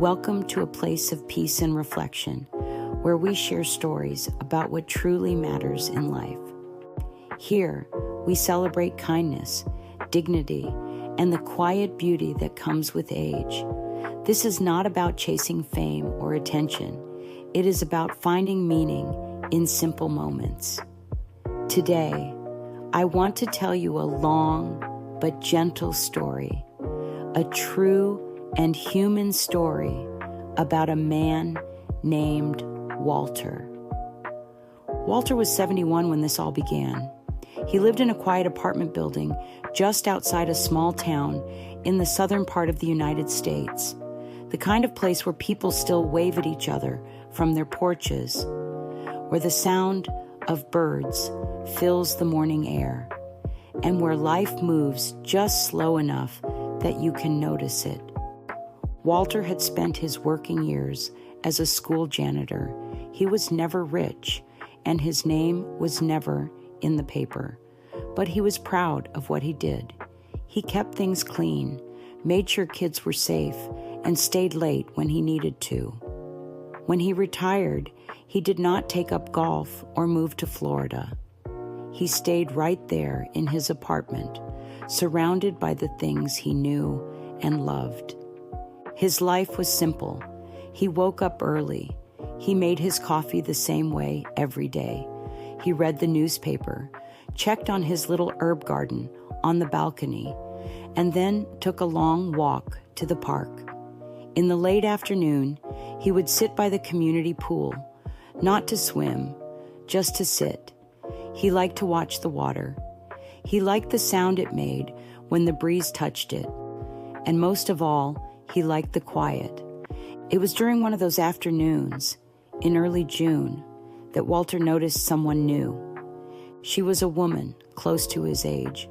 Welcome to a place of peace and reflection, where we share stories about what truly matters in life. Here, we celebrate kindness, dignity, and the quiet beauty that comes with age. This is not about chasing fame or attention. It is about finding meaning in simple moments. Today, I want to tell you a long but gentle story, a true and human story about a man named Walter. Walter was 71 when this all began. He lived in a quiet apartment building just outside a small town in the southern part of the United States, the kind of place where people still wave at each other from their porches, where the sound of birds fills the morning air, and where life moves just slow enough that you can notice it. Walter had spent his working years as a school janitor. He was never rich, and his name was never in the paper. But he was proud of what he did. He kept things clean, made sure kids were safe, and stayed late when he needed to. When he retired, he did not take up golf or move to Florida. He stayed right there in his apartment, surrounded by the things he knew and loved. His life was simple. He woke up early. He made his coffee the same way every day. He read the newspaper, checked on his little herb garden on the balcony, and then took a long walk to the park. In the late afternoon, he would sit by the community pool, not to swim, just to sit. He liked to watch the water. He liked the sound it made when the breeze touched it. And most of all, he liked the quiet. It was during one of those afternoons, in early June, that Walter noticed someone new. She was a woman close to his age,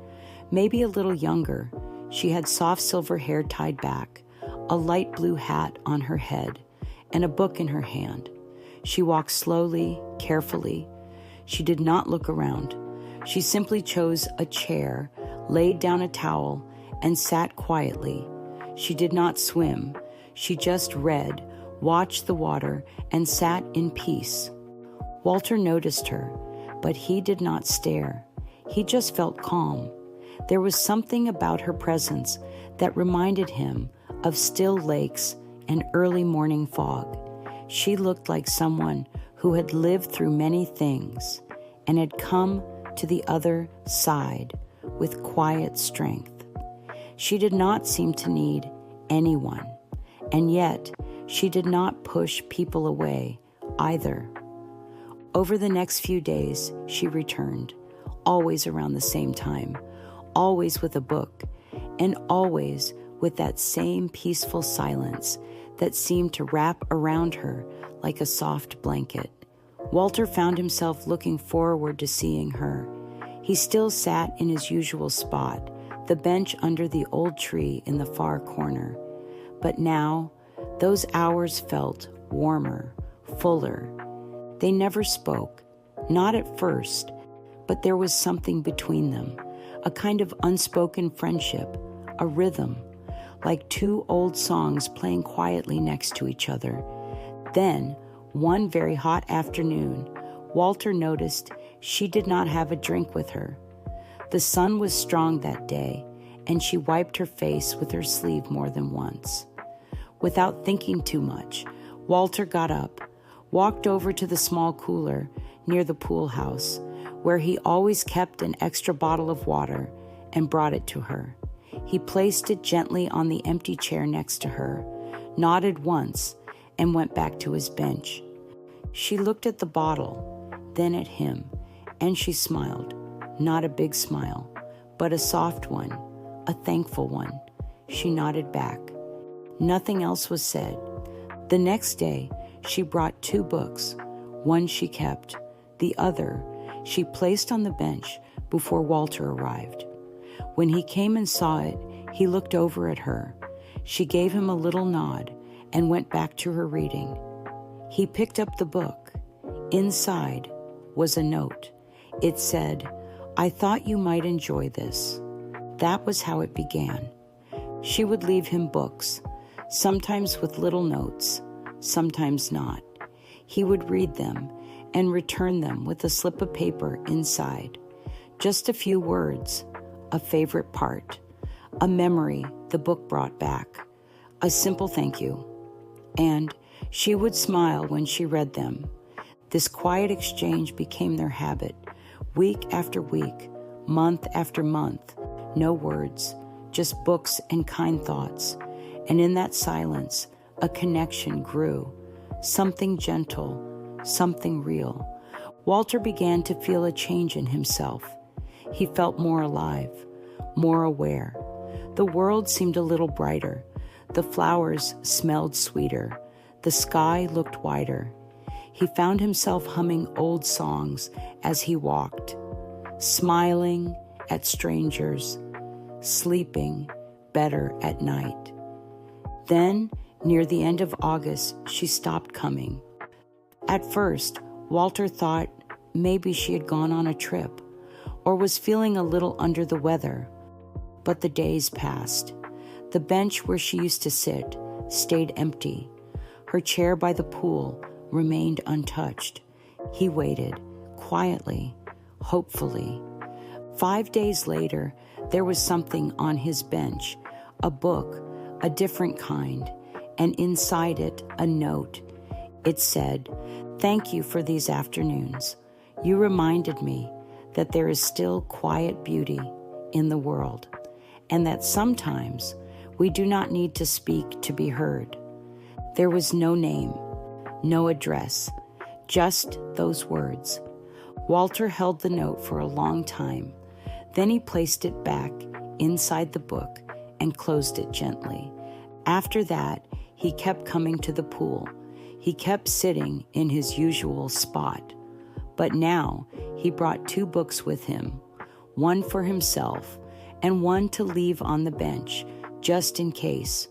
maybe a little younger. She had soft silver hair tied back, a light blue hat on her head, and a book in her hand. She walked slowly, carefully. She did not look around. She simply chose a chair, laid down a towel, and sat quietly. She did not swim. She just read, watched the water, and sat in peace. Walter noticed her, but he did not stare. He just felt calm. There was something about her presence that reminded him of still lakes and early morning fog. She looked like someone who had lived through many things and had come to the other side with quiet strength. She did not seem to need anyone, and yet she did not push people away either. Over the next few days, she returned, always around the same time, always with a book, and always with that same peaceful silence that seemed to wrap around her like a soft blanket. Walter found himself looking forward to seeing her. He still sat in his usual spot, the bench under the old tree in the far corner. But now, those hours felt warmer, fuller. They never spoke, not at first, but there was something between them, a kind of unspoken friendship, a rhythm, like two old songs playing quietly next to each other. Then, one very hot afternoon, Walter noticed she did not have a drink with her. The sun was strong that day, and she wiped her face with her sleeve more than once. Without thinking too much, Walter got up, walked over to the small cooler near the pool house, where he always kept an extra bottle of water, and brought it to her. He placed it gently on the empty chair next to her, nodded once, and went back to his bench. She looked at the bottle, then at him, and she smiled. Not a big smile, but a soft one, a thankful one. She nodded back. Nothing else was said. The next day, she brought 2 books. One she kept. The other she placed on the bench before Walter arrived. When he came and saw it, he looked over at her. She gave him a little nod and went back to her reading. He picked up the book. Inside was a note. It said, "I thought you might enjoy this." That was how it began. She would leave him books, sometimes with little notes, sometimes not. He would read them and return them with a slip of paper inside. Just a few words, a favorite part, a memory the book brought back, a simple thank you. And she would smile when she read them. This quiet exchange became their habit, week after week, month after month. No words, just books and kind thoughts. And in that silence, a connection grew, something gentle, something real. Walter began to feel a change in himself. He felt more alive, more aware. The world seemed a little brighter. The flowers smelled sweeter. The sky looked wider. He found himself humming old songs as he walked, smiling at strangers, sleeping better at night. Then, near the end of August, she stopped coming. At first, Walter thought maybe she had gone on a trip or was feeling a little under the weather. But the days passed. The bench where she used to sit stayed empty. Her chair by the pool remained untouched. He waited, quietly, hopefully. 5 days later, there was something on his bench, a book, a different kind, and inside it, a note. It said, "Thank you for these afternoons. You reminded me that there is still quiet beauty in the world, and that sometimes we do not need to speak to be heard." There was no name, no address, just those words. Walter held the note for a long time. Then he placed it back inside the book and closed it gently. After that, he kept coming to the pool. He kept sitting in his usual spot. But now he brought 2 books with him, one for himself and one to leave on the bench, just in case.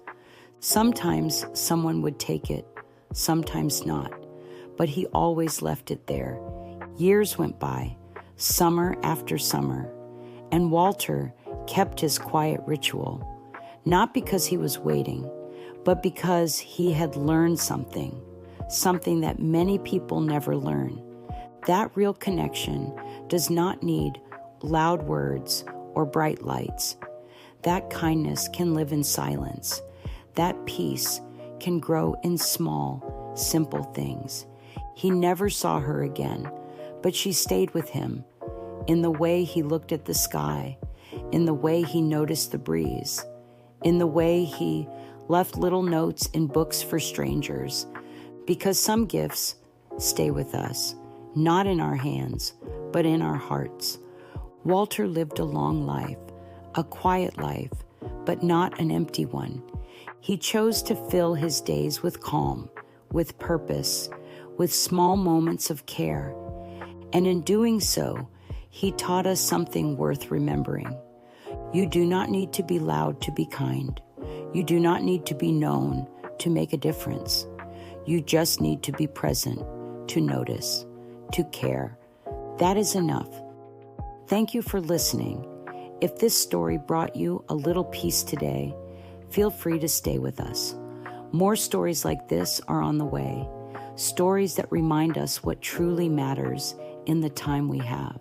Sometimes someone would take it, sometimes not, but he always left it there. Years went by, summer after summer, and Walter kept his quiet ritual, not because he was waiting, but because he had learned something that many people never learn. That real connection does not need loud words or bright lights. That kindness can live in silence. That peace can grow in small, simple things. He never saw her again, but she stayed with him in the way he looked at the sky, in the way he noticed the breeze, in the way he left little notes in books for strangers. Because some gifts stay with us, not in our hands, but in our hearts. Walter lived a long life, a quiet life, but not an empty one. He chose to fill his days with calm, with purpose, with small moments of care. And in doing so, he taught us something worth remembering. You do not need to be loud to be kind. You do not need to be known to make a difference. You just need to be present, to notice, to care. That is enough. Thank you for listening. If this story brought you a little peace today, feel free to stay with us. More stories like this are on the way. Stories that remind us what truly matters in the time we have.